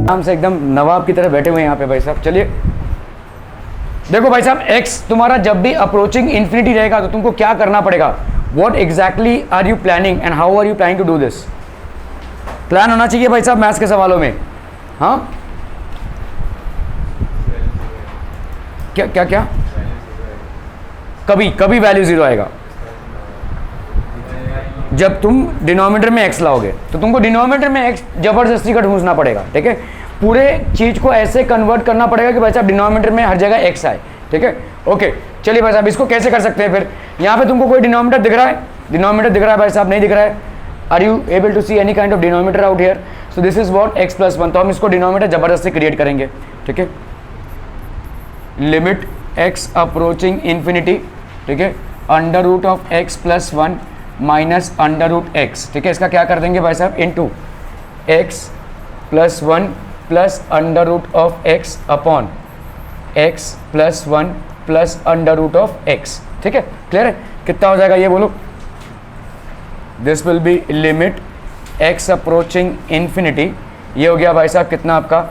आराम से एकदम नवाब की तरह बैठे हुए हैं यहाँ पे भाई साहब। चलिए देखो भाई साहब, x तुम्हारा जब भी अप्रोचिंग इन्फिनिटी रहेगा तो तुमको क्या करना पड़ेगा, what exactly are you planning and how are you planning to do this. Plan होना चाहिए भाई साहब मैथ्स के सवालों में। हाँ क्या क्या क्या, कभी कभी वैल्यू जीरो आएगा जब तुम डिनोमिनेटर में x लाओगे, तो तुमको डिनोमिनेटर में x जबरदस्ती का ढूंढना पड़ेगा, ठीक है। पूरे चीज को ऐसे कन्वर्ट करना पड़ेगा कि भाई साहब डिनोमिनेटर में हर जगह x आए, ठीक है। ओके चलिए भाई साहब, इसको कैसे कर सकते हैं फिर। यहाँ पे तुमको कोई डिनोमिनेटर दिख रहा है, डिनोमिनेटर दिख रहा है भाई साहब, नहीं दिख रहा है। Are you able to see any kind of denominator out here. So this is what x + 1। तो हम इसको डिनोमिनेटर जबरदस्ती क्रिएट करेंगे, ठीक है। लिमिट x अप्रोचिंग इन्फिनिटी, ठीक है, √(x + 1 - √x), ठीक है। इसका क्या कर देंगे भाई साहब, into x + 1 + √(x) upon x + 1 + √(x), ठीक है। क्लियर है, कितना हो जाएगा ये बोलो। This will be limit x approaching infinity, ये हो गया भाई साहब कितना आपका,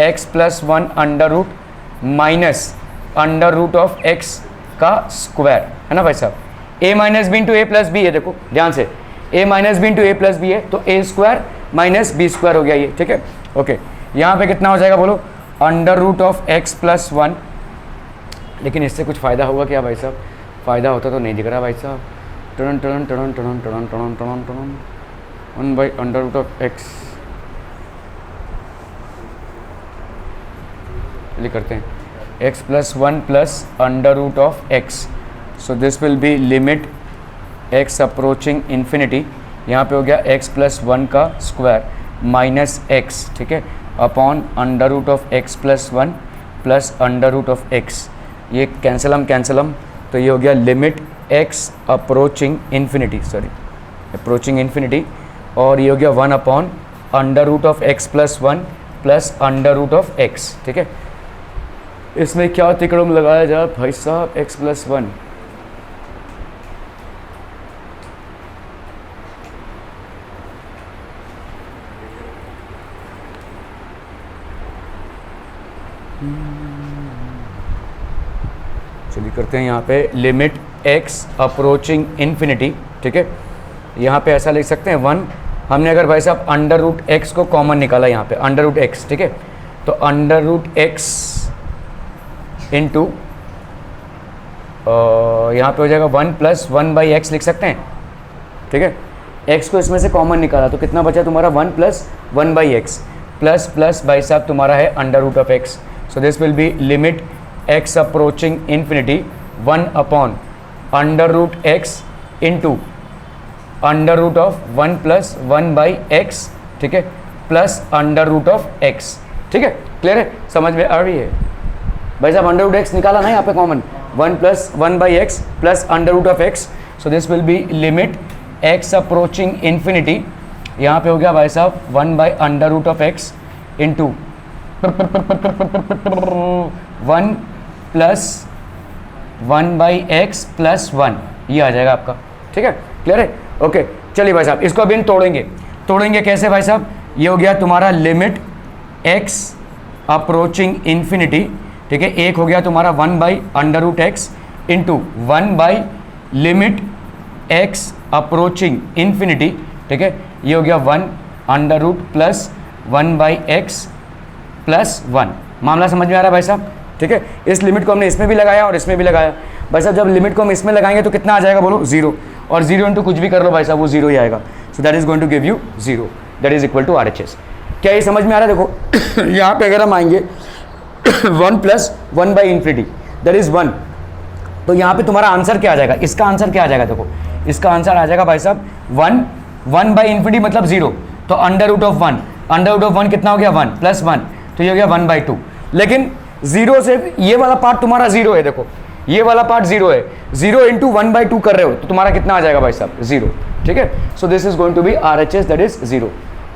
x + 1 अंडर √(x) का स्क्वायर, है ना भाई साहब। a - b × a + b है, देखो ध्यान से, a - b × a + b है, तो a² - b² हो गया ये, ठीक है। ओके यहाँ पे कितना हो जाएगा बोलो, √(x + 1), लेकिन इससे कुछ फ़ायदा होगा क्या भाई साहब, फ़ायदा होता तो नहीं दिख रहा भाई साहब। टन टन टन टन टन टन टन टन 1/√(x), चलिए करते हैं, x + 1 + √(x). So this will be limit x approaching infinity, यहाँ पे हो गया x + 1 का स्क्वायर माइनस x, ठीक है, अपॉन √(x + 1 + √(x). ये कैंसलम, तो ये हो गया limit x approaching infinity, approaching infinity, और ये हो गया 1 अपॉन √(x + 1 + √(x), ठीक है। इसमें क्या तिकड़म लगाया जाए भाई साहब, x + 1, चलिए करते हैं यहाँ पे लिमिट x अप्रोचिंग इन्फिनिटी, ठीक है। यहाँ पे ऐसा लिख सकते हैं 1, हमने अगर भाई साहब √(x) को कॉमन निकाला यहाँ पे, √(x), ठीक है, तो √(x) इंटू यहाँ पे हो जाएगा 1 + 1/x लिख सकते हैं, ठीक है। x को इसमें से कॉमन निकाला तो कितना बचा तुम्हारा, 1 + 1/x, प्लस भाई साहब तुम्हारा है √(x). So this will be limit x approaching infinity 1 upon √(x into √(1 + 1/x), ठीक है, प्लस √(x), ठीक है। क्लियर है, समझ में आ रही है भाई साहब। √(x) निकाला ना यहाँ पे common, 1 + 1/x plus √(x). So this will be limit x approaching infinity, यहाँ पे हो गया भाई साहब 1/√(x इंटू 1 + 1/x + 1, ये आ जाएगा आपका, ठीक है। क्लियर है, ओके। चलिए भाई साहब, इसको अभी हम तोड़ेंगे कैसे भाई साहब। ये हो गया तुम्हारा लिमिट x अप्रोचिंग इन्फिनिटी, ठीक है, एक हो गया तुम्हारा 1/√(x इंटू 1/लिमिट x अप्रोचिंग इन्फिनिटी, ठीक है, ये हो गया 1 + 1/x + 1। मामला समझ में आ रहा है भाई साहब, ठीक है। इस लिमिट को हमने इसमें भी लगाया और इसमें भी लगाया भाई साहब। जब लिमिट को हम इसमें लगाएंगे तो कितना आ जाएगा बोलो, 0, और 0 इंटू कुछ भी कर लो भाई साहब, वो 0 ही आएगा। So that is going to give you 0, that is equal to RHS। क्या ये समझ में आ रहा है, देखो यहाँ पे अगर हम आएंगे 1 + 1/∞, दैट इज 1, तो यहाँ पे तुम्हारा आंसर क्या आ जाएगा, इसका आंसर क्या आ जाएगा, देखो इसका आंसर आ जाएगा भाई साहब 1/∞ मतलब 0, तो √(1) कितना हो गया, 1 + 1, तो ये हो गया 1/2। लेकिन 0 से ये वाला पार्ट तुम्हारा 0 है, देखो ये वाला पार्ट 0 है, 0 इंटू 1/2 कर रहे हो तो तुम्हारा कितना आ जाएगा भाई साहब, 0, ठीक है। So this is going to be RHS, that is 0।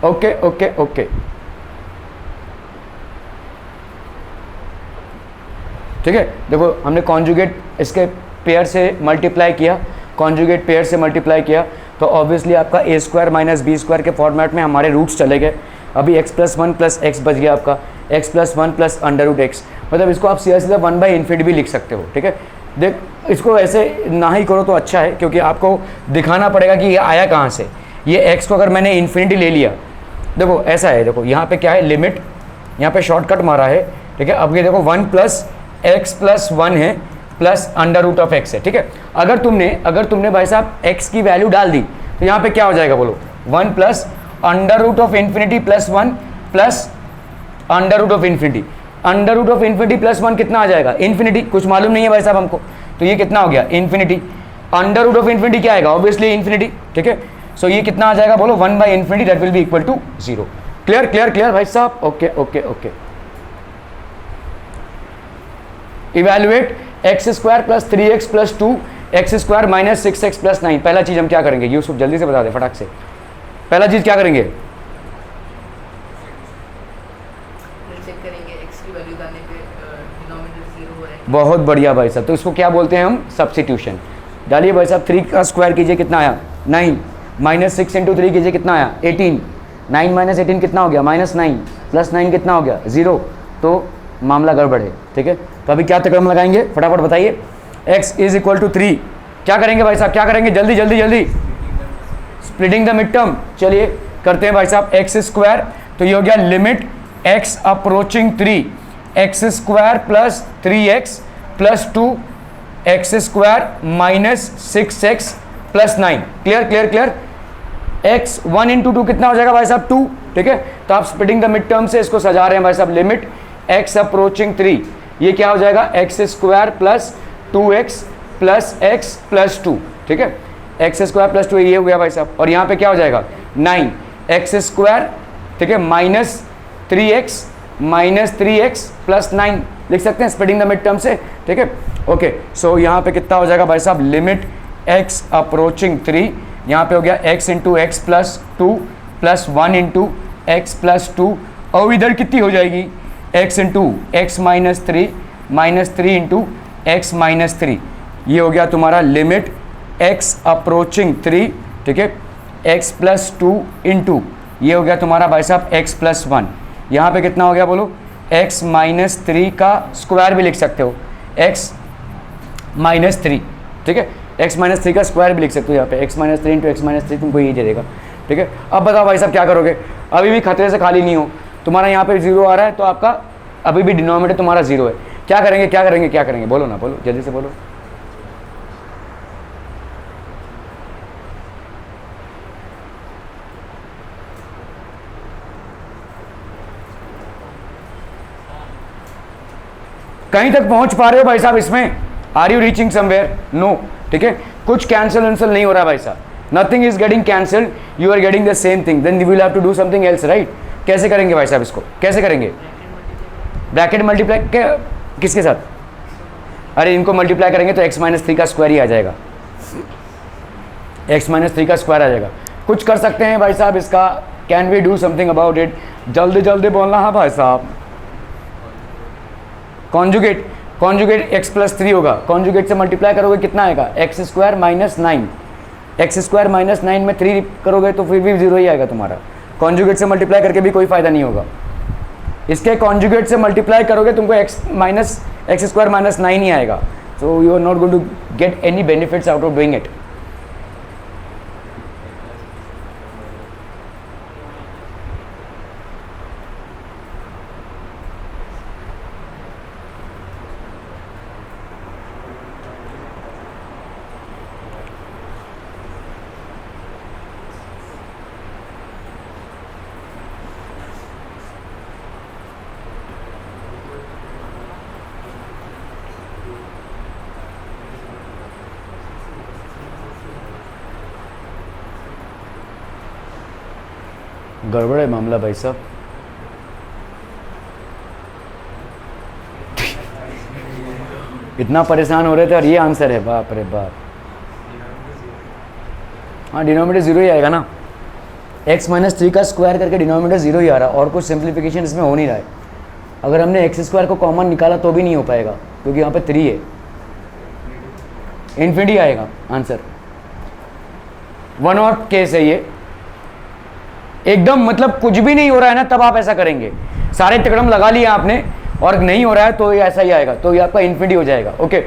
Okay okay okay, ठीक है। देखो हमने कॉन्जुगेट इसके पेयर से मल्टीप्लाई किया, कॉन्जुगेट पेयर से मल्टीप्लाई किया, तो ऑब्वियसली आपका a² - b² के फॉर्मेट में हमारे रूट्स चले गए। अभी x plus one plus x बच गया आपका, x plus one plus under root x, मतलब इसको आप सीधा सीधा 1/∞ भी लिख सकते हो, ठीक है। देख इसको ऐसे ना ही करो तो अच्छा है, क्योंकि आपको दिखाना पड़ेगा कि ये आया कहाँ से। ये x को अगर मैंने इन्फिनिटी ले लिया, देखो ऐसा है, देखो यहाँ पे क्या है, लिमिट, यहाँ पे शॉर्टकट मारा है, ठीक है। अब ये देखो 1 प्लस एक्स प्लस वन है plus under root of x है, ठीक है। अगर तुमने भाई साहब x की वैल्यू डाल दी तो यहाँ पे क्या हो जाएगा बोलो, 1 plus under root of infinity plus one plus under root of infinity. Under root of infinity plus one कितना आ जाएगा, इन्फिनिटी, कुछ मालूम नहीं है भाई साहब हमको, तो ये कितना हो गया, infinity. Under root of infinity क्या आएगा, ऑब्वियसली इन्फिनिटी, ठीक है। सो ये कितना आ जाएगा बोलो, 1/∞, that will be equal to 0। Clear clear clear भाई साहब, okay okay okay. Evaluate x square plus 3x plus 2x square minus 6x plus 9। पहला चीज हम क्या करेंगे, यूसुफ जल्दी से बता दे फटाक से, पहला चीज क्या करेंगे, चेक करेंगे x की वैल्यू डालने पे डिनोमिनेटर 0 हो रहा है। बहुत बढ़िया भाई साहब, तो इसको क्या बोलते हैं हम, सब्स्टिट्यूशन। डालिए भाई साहब, 3 का स्क्वायर कीजिए कितना आया, 9, माइनस 6 इंटू 3 कीजिए कितना आया, 18, 9 माइनस 18 कितना हो गया, -9, प्लस 9 कितना हो गया, 0। तो मामला गड़बड़ है, ठीक है। तो अभी क्या तकड़म लगाएंगे, फटाफट बताइए। x इज इक्वल टू 3, क्या करेंगे भाई साहब, क्या करेंगे, जल्दी जल्दी जल्दी, स्प्लिटिंग द मिड टर्म। चलिए करते हैं भाई साहब, एक्स स्क्वायर, तो ये हो गया limit x approaching 3, x square plus 3x plus 2x square minus 6x plus 9। Clear clear clear. x 1 into 2 कितना हो जाएगा भाई साहब, 2, ठीक है। तो आप स्प्लिटिंग द मिड टर्म से इसको सजा रहे हैं भाई साहब, लिमिट x अप्रोचिंग 3, ये क्या हो जाएगा, x square plus 2x plus x plus 2, ठीक है। एक्स स्क्वायर प्लस 2 ये हो गया भाई साहब, और यहाँ पे क्या हो जाएगा, 9x स्क्वायर, ठीक है, माइनस 3x प्लस 9 लिख सकते हैं स्प्लिटिंग द मिड टर्म से, ठीक है। ओके, सो यहाँ पे कितना हो जाएगा भाई साहब, लिमिट x अप्रोचिंग 3, यहाँ पे हो गया x into x plus 2 plus 1 into x plus 2, और इधर कितनी हो जाएगी, x into x minus 3 into x minus 3, ये हो गया तुम्हारा लिमिट x अप्रोचिंग 3, ठीक है, x प्लस 2 इंटू ये हो गया तुम्हारा भाई साहब x प्लस 1, यहाँ पे कितना हो गया बोलो, x माइनस 3 का स्क्वायर भी लिख सकते हो, x माइनस 3, ठीक है, x माइनस 3 का स्क्वायर भी लिख सकते हो यहाँ पे, x minus 3 into x minus 3 तुमको ये दे देगा, ठीक है। अब बताओ भाई साहब क्या करोगे, अभी भी खतरे से खाली नहीं हो, तुम्हारा यहाँ पे 0 आ रहा है, तो आपका अभी भी डिनोमिनेटर तुम्हारा 0 है। क्या करेंगे क्या करेंगे क्या करेंगे, बोलो ना, बोलो जल्दी से बोलो। कहीं तक पहुंच पा रहे हो भाई साहब इसमें, are you reaching somewhere, no, ठीक है। कुछ कैंसिल वैंसिल नहीं हो रहा भाई साहब, nothing is getting cancelled, you are getting the same thing, then you will have to do something else, right. कैसे करेंगे भाई साहब इसको, कैसे करेंगे, ब्रैकेट मल्टीप्लाई किसके साथ, अरे इनको मल्टीप्लाई करेंगे तो x माइनस 3 का स्क्वायर ही आ जाएगा, x माइनस 3 का स्क्वायर आ जाएगा। कुछ कर सकते हैं भाई साहब इसका, can we do something about it, जल्दी जल्दी बोलना है भाई साहब। कॉन्जुगेट x प्लस 3 होगा, कॉन्जुगेट से मल्टीप्लाई करोगे कितना आएगा, x square minus 9, x square minus 9 में 3 करोगे तो फिर भी 0 ही आएगा तुम्हारा, कॉन्जुगेट से मल्टीप्लाई करके भी कोई फायदा नहीं होगा। इसके कॉन्जुगेट से मल्टीप्लाई करोगे तुमको एक्स स्क्वायर माइनस 9 ही आएगा, so you are not going to get any benefits out of doing it. गड़बड़ है मामला भाई साहब, इतना परेशान हो रहे थे और ये आंसर है, बाप रे बाप। हाँ डिनोमिनेटर 0 ही आएगा ना, x माइनस 3 का स्क्वायर करके डिनोमिनेटर 0 ही आ रहा है, और कुछ सिंप्लीफिकेशन इसमें हो नहीं रहा है। अगर हमने x स्क्वायर को कॉमन निकाला तो भी नहीं हो पाएगा, क्योंकि यहाँ पे 3 है, इन्फिनिटी आएगा आंसर। वन और केस है ये, एकदम मतलब कुछ भी नहीं हो रहा है ना, तब आप ऐसा करेंगे। सारे तिकड़म लगा लिए आपने और नहीं हो रहा है तो ये ऐसा ही आएगा, तो ये आपका इन्फिनिटी हो जाएगा। ओके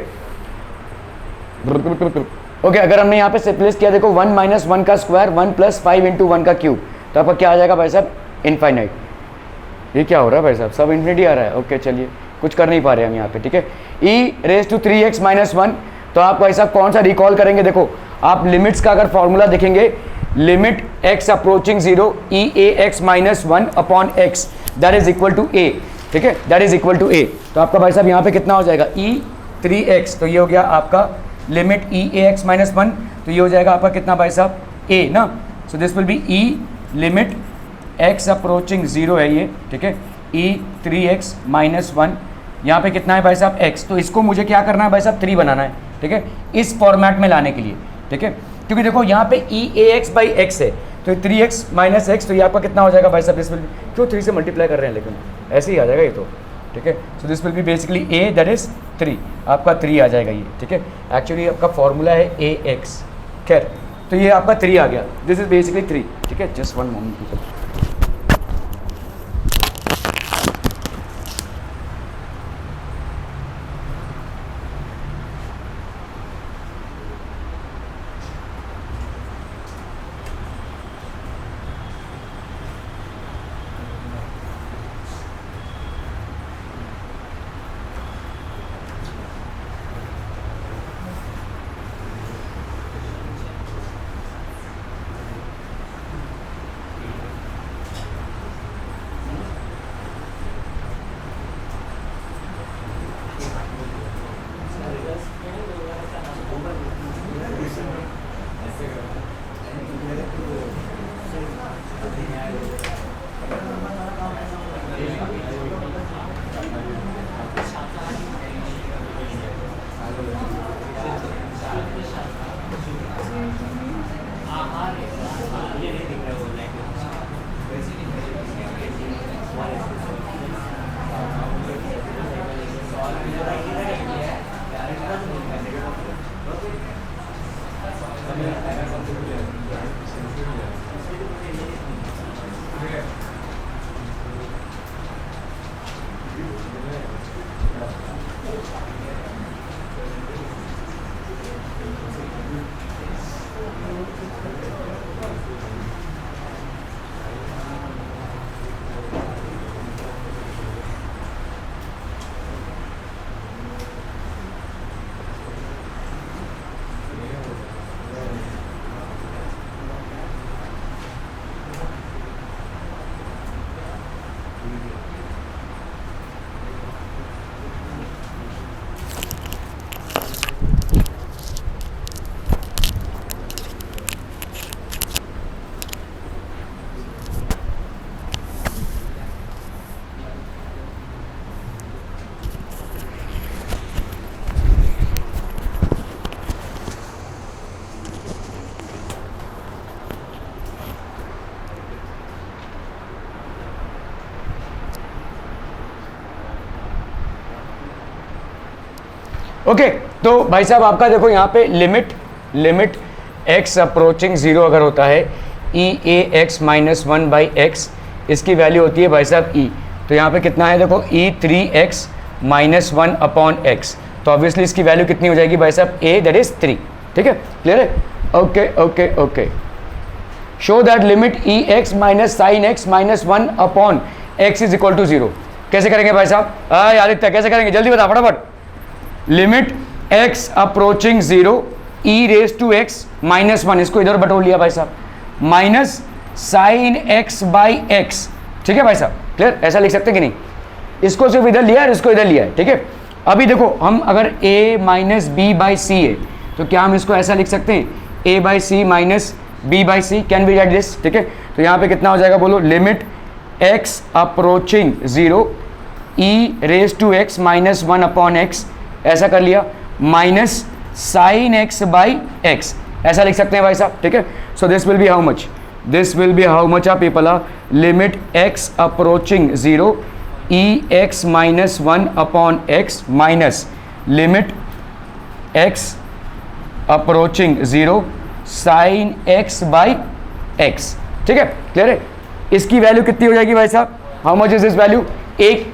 ओके, अगर हमने यहाँ पे सिंपलेस किया, देखो 1 माइनस 1 का स्क्वायर 1 प्लस 5 इंटू 1 का क्यूब, तो आपका क्या आ जाएगा भाई साहब? इनफाइनाइट। ये क्या हो रहा है भाई साहब? सब इन्फिनिटी आ रहा है। ओके चलिए, कुछ कर नहीं पा रहे हम यहाँ पे, ठीक है। e raise to 3x minus 1, तो आप भाई साहब कौन सा रिकॉल करेंगे? देखो आप लिमिट्स का अगर फॉर्मूला देखेंगे, limit x approaching 0 e a x minus 1 upon x that is equal to a, ठीक है, that is equal to a। तो आपका भाई साहब यहाँ पे कितना हो जाएगा? e 3x, तो ये हो गया आपका limit e a x minus 1, तो ये हो जाएगा आपका कितना भाई साहब? a ना। सो this will B e limit x approaching 0 है ये, ठीक है, e 3x माइनस 1, यहाँ पे कितना है भाई साहब? x। तो इसको मुझे क्या करना है भाई साहब? 3 बनाना है, ठीक है, इस फॉर्मेट में लाने के लिए, ठीक है, क्योंकि देखो यहाँ पे e a x by x है, तो 3x माइनस x, तो ये आपका कितना हो जाएगा भाई साहब? दिस विल बी, क्यों 3 से मल्टीप्लाई कर रहे हैं, लेकिन ऐसे ही आ जाएगा ये तो, ठीक है। So this will B basically a that is 3, आपका 3 आ जाएगा ये, ठीक है। एक्चुअली आपका फॉर्मूला है ax, खैर तो ये आपका 3 आ गया, दिस इज बेसिकली 3, ठीक है। Just one moment people. Okay तो भाई साहब आपका देखो यहाँ पे लिमिट x अप्रोचिंग 0 अगर होता है e a x minus 1 by x, इसकी वैल्यू होती है भाई साहब e, तो यहाँ पे कितना है देखो e 3x minus 1 upon x, तो ऑब्वियसली इसकी वैल्यू कितनी हो जाएगी भाई साहब? a दैट इज 3, ठीक है, क्लियर है। Okay okay okay, show that limit e x minus sine x minus 1 upon x is equal to 0। कैसे करेंगे भाई साहब? आदित्य कैसे करेंगे, जल्दी बता फटाफट। Limit x approaching 0 e raise to x minus 1, इसको इधर बटोर लिया भाई साहब, minus sine x by x, ठीक है भाई साहब, क्लियर। ऐसा लिख सकते कि नहीं? इसको सिर्फ इधर लिया है, इसको इधर लिया है, ठीक है। अभी देखो हम अगर a माइनस बी बाई सी है, तो क्या हम इसको ऐसा लिख सकते हैं? a by C minus B by C, can be write this, ठीक है। तो यहाँ पे कितना हो जाएगा बोलो? Limit x approaching 0 e raise to x minus 1 upon x, ऐसा कर लिया, minus sine x by x, ऐसा लिख सकते हैं भाई साहब, ठीक है। So this will be how much? This will be how much आप people? Limit x approaching 0 e x minus 1 upon x minus limit x approaching 0 sine x by x, ठीक है, क्लियर है। इसकी वैल्यू कितनी हो जाएगी भाई साहब, how much is this value, एक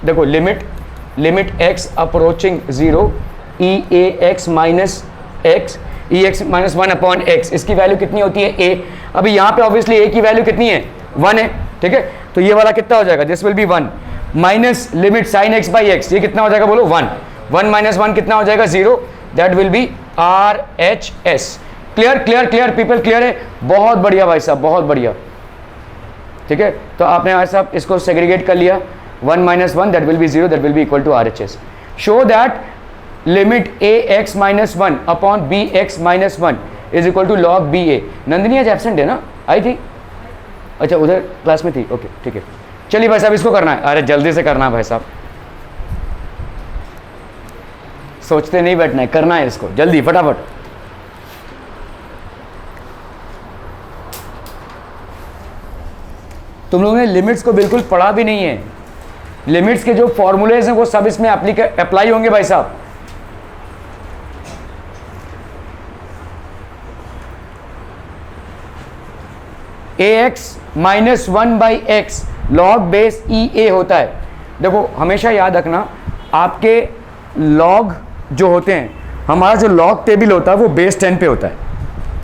देखो लिमिट एक्स अप्रोचिंग 0 ई ए एक्स माइनस एक्स ई एक्स माइनस 1 अपॉन एक्स, इसकी वैल्यू कितनी होती है ए। अभी यहाँ पे ऑब्वियसली ए की वैल्यू कितनी है 1 है, ठीक है, तो ये वाला कितना हो जाएगा, this will be 1 minus limit sine x by x, ये कितना हो जाएगा बोलो 1 माइनस 1 कितना हो जाएगा 0, that will B are H S. Clear people, clear है, बहुत बढ़िया भाई साहब, बहुत बढ़िया, ठीक है। तो आपने भाई साहब इसको सेग्रीगेट कर लिया, 1 minus 1 that will be 0, that will be equal to R H S. Show that limit A x minus 1 upon B x minus 1 is equal to log B A. Nandini आज एब्सेंट है ना, आई थी, अच्छा उधर क्लास में थी, ओके ठीक है। चलिए भाई साहब इसको करना है, अरे जल्दी से करना है भाई साहब, सोचते नहीं बैठना है, करना है इसको जल्दी फटाफट। तुम लोगों ने लिमिट्स को बिल्कुल पढ़ा भी नहीं है, लिमिट्स के जो फॉर्मूलेज हैं वो सब इसमें अप्लाई होंगे भाई साहब। A x minus 1 by X log base E A होता है। देखो हमेशा याद रखना, आपके लॉग जो होते हैं, हमारा जो लॉग टेबल होता है वो बेस 10 पे होता है,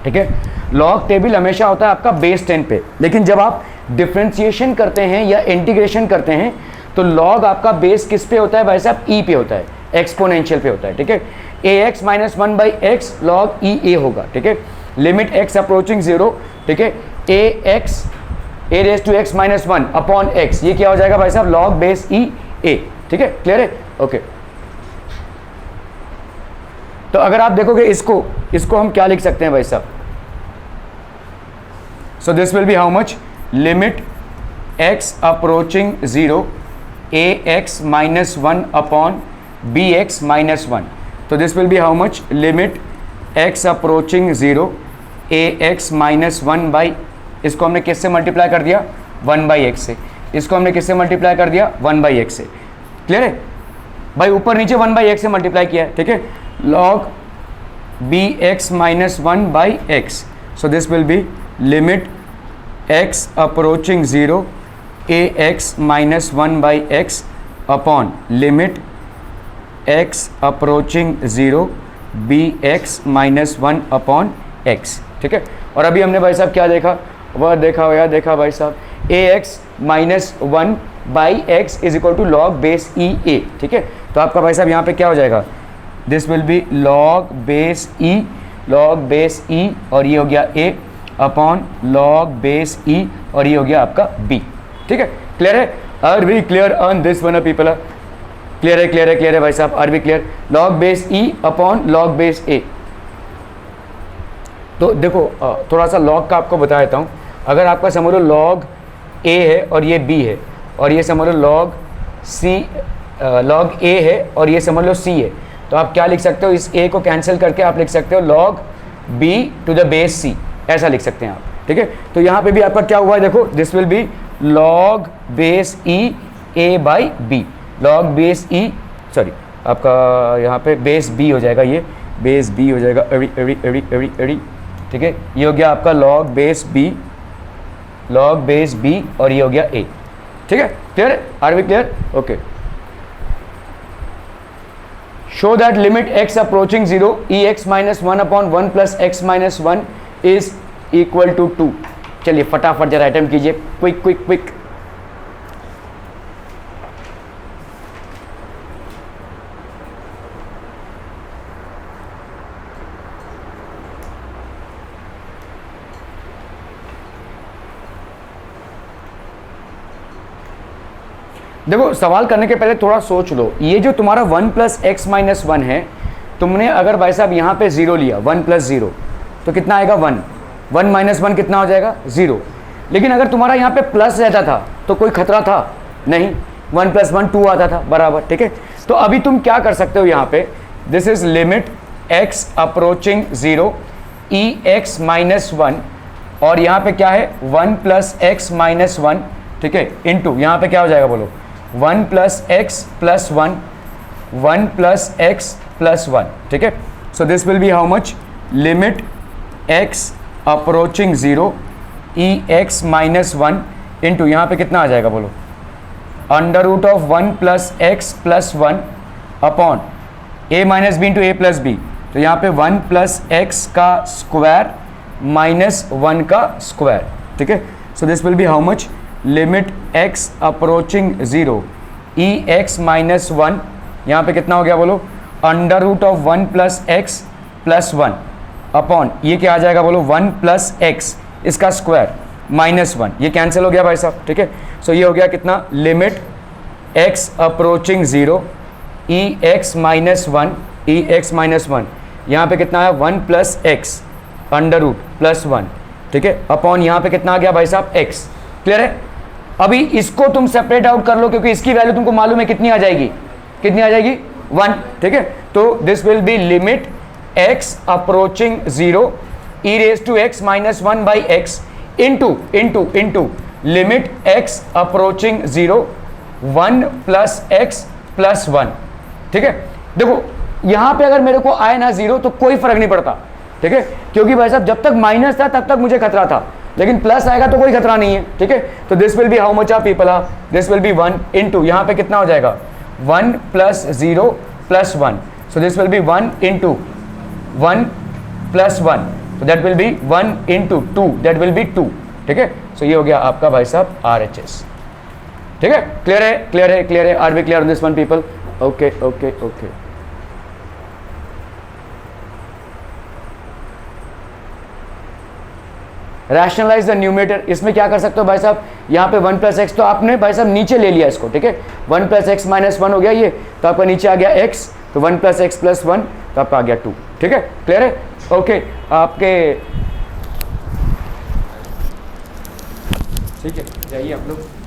ठीक है, लॉग टेबल हमेशा होता है आपका बेस 10 पे। लेकिन जब आप डिफ्रेंशिएशन करते हैं या इंटीग्रेशन करते हैं तो लॉग आपका बेस किस पे होता है भाई साहब, ई पे होता है, एक्सपोनेंशियल पे होता है, ठीक है। A x minus 1 by X log E A होगा, ठीक है, लिमिट एक्स अप्रोचिंग 0, ठीक है, A X A raise to X minus 1 upon X, ये क्या हो जाएगा भाई साहब, लॉग बेस ई ए, ठीक है, क्लियर है, ओके। तो अगर आप देखोगे इसको हम क्या लिख सकते हैं भाई साहब, so this will be how much, limit x approaching 0 a x minus 1 upon B x minus 1, तो this will be how much, limit x approaching 0 a x minus 1 by, इसको हमने किससे मल्टीप्लाई कर दिया 1 बाई एक्स से, इसको हमने किससे मल्टीप्लाई कर दिया 1 बाई एक्स से, क्लियर है भाई, ऊपर नीचे 1 बाई एक्स से मल्टीप्लाई किया है, ठीक है, log b x minus 1 by x, so this will be limit x approaching 0 a x minus 1 by x upon limit x approaching 0 b x minus 1 upon x, ठीक है। और अभी हमने भाई साहब क्या देखा, वह देखा भाई साहब A x minus 1 by X is equal to log base E A, ठीक है। तो आपका भाई साहब यहाँ पे क्या हो जाएगा, this will be log base E और ये हो गया A upon log base E और ये हो गया आपका बी, ठीक है, क्लियर है, are we clear on this one people, clear है भाई साहब, are we clear, log base E upon log base A. तो देखो थोड़ा सा लॉग का आपको बता देता हूँ, अगर आपका समझ लो लॉग ए है और ये बी है, और ये समझ लो लॉग ए है और ये समझ लो सी है, तो आप क्या लिख सकते हो, इस ए को कैंसिल करके आप लिख सकते हो log B to the base C, ऐसा लिख सकते हैं आप, ठीक है। तो यहाँ पे भी आपका क्या हुआ है, देखो this will be log base E a by b, log base e sorry आपका यहाँ पे बेस बी हो जाएगा, ये बेस बी हो जाएगा, एड़ी, ठीक है, ये हो गया आपका लॉग बेस बी और ये हो गया ए, ठीक है, क्लियर है, are we clear, okay. Show that limit x approaching 0 e x minus 1 upon 1 plus x minus 1 is equal to 2। चलिए फटाफट जरा अटेम्प्ट कीजिए, क्विक। देखो सवाल करने के पहले थोड़ा सोच लो, ये जो तुम्हारा 1 प्लस एक्स माइनस 1 है, तुमने अगर भाई साहब यहाँ पे 0 लिया, 1 प्लस 0 तो कितना आएगा 1 माइनस 1 कितना हो जाएगा 0। लेकिन अगर तुम्हारा यहाँ पे प्लस रहता था तो कोई खतरा था नहीं, 1 प्लस 1 2 आता था बराबर, ठीक है। तो अभी तुम क्या कर सकते हो, यहाँ पे this is limit x approaching 0 e x minus 1 और यहाँ पे क्या है 1 प्लस एक्स माइनस 1, ठीक है, इंटू यहाँ पे क्या हो जाएगा बोलो 1 plus x plus 1 plus x plus 1, ठीक है। So this will be how much, limit x approaching 0 e x minus 1 into यहाँ पे कितना आ जाएगा बोलो, under root of 1 plus x plus 1 upon a minus b into a plus b. तो यहाँ पे 1 प्लस एक्स का स्क्वायर माइनस 1 का स्क्वायर, ठीक है। So this will be how much, limit x approaching 0 e x minus 1, यहाँ पे कितना हो गया बोलो, under root of 1 plus x plus 1 upon ये क्या आ जाएगा बोलो, 1 प्लस एक्स इसका स्क्वायर माइनस 1, ये कैंसिल हो गया भाई साहब, ठीक है। सो ये हो गया कितना, limit x approaching 0 e x minus 1, e x minus 1, यहाँ पे कितना है 1 plus x under root plus 1, ठीक है, अपॉन यहाँ पे कितना आ गया भाई साहब x। क्लियर है। अभी इसको तुम सेपरेट आउट कर लो क्योंकि इसकी वैल्यू तुमको मालूम है कितनी आ जाएगी, कितनी आ जाएगी 1, ठीक है। तो this will be limit x approaching 0 e raise to x minus 1 by x into limit x approaching 0 1 plus x plus 1, ठीक है। देखो यहाँ पे अगर मेरे को आए ना 0 तो कोई फर्क नहीं पड़ता, ठीक है, क्योंकि भाई साहब जब तक माइनस था तब तक मुझे खतरा था, लेकिन प्लस आएगा तो कोई खतरा नहीं है, ठीक है। तो this will be how much of people are, this will be 1 into यहाँ पे कितना हो जाएगा 1 plus 0 plus 1, so this will be 1 into 1 plus 1, तो that will be 1 into 2, that will be 2, ठीक है। सो ये हो गया आपका भाई साहब RHS, ठीक है। क्लियर है, क्लियर है, क्लियर है, are we clear on this one people? Okay okay okay. Rationalize the numerator, इसमें क्या कर सकते हो भाई साहब, यहाँ पे 1 प्लस एक्स तो आपने भाई साहब नीचे ले लिया इसको, ठीक है, 1 प्लस एक्स माइनस 1 हो गया ये, तो आपका नीचे आ गया x, तो 1 प्लस एक्स प्लस 1 तो आपका आ गया 2, ठीक है। क्लियर है, ओके। आपके ठीक है, जाइए आप लोग।